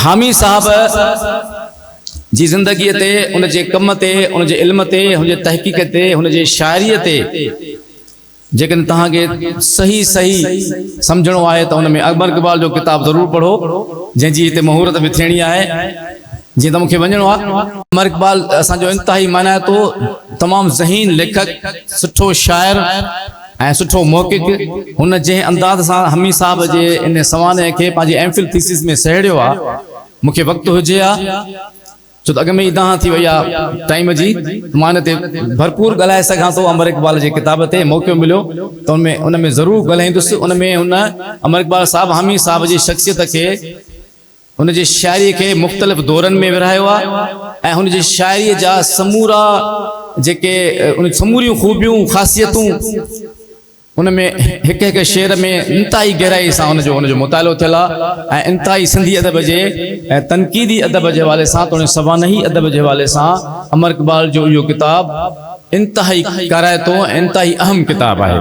हामी साहब जी ज़िंदगी ते उन जे कम ते उन जे इल्म ते उन जे तहक़ीक़ ते उन जे शाइरी ते जेकन तहां के सही सही समझणो आहे त उन में अकबर इक़बाल जो किताब ज़रूर पढ़ो जंहिंजी हिते मुहूर्त भी थियणी आहे जी त मूंखे वञणो आहे। अकबर इक़बाल असांजो इंतहाई माना तो तमाम ज़हीन लेखक सुठो शाइर ऐं सुठो मौक़िक़ हुन जे अंदाज़ सां हमी साहब जे इन सवाने के पंहिंजी एमफिल थीसिस में सहेड़ियो आहे। मूंखे वक़्तु हुजे छो तो अग में ही दाह थी वही टाइम जी मां इन ते भरपूर ॻाल्हाए सघां थो। अमर इक़बाल जे किताब ते मौक़ो मिलियो तो उनमें ज़रूर ॻाल्हाईंदुसि। उनमें हुन अमर इक़बाल साहब हामी साहब जी शख़्सियत के उन जी शाइरी के मुख़्तलिफ़ दौरन में विरहायो आहे ऐं हुन जी शाइरी जा समूरा जेके उन समूरियूं खूबियूं ख़ासियतूं उनमें हिक हिक शेर में इंतहाई गहराई सां उनजो मुतालो थियल आहे ऐं इंतहाई सिंधी अदब जे तनक़ीदी अदब जे हवाले सां तो सवानही अदब जे हवाले सां अमर इक़बाल जो इहो किताब इंतहाई कराए तो इंतहाई अहम किताब आहे।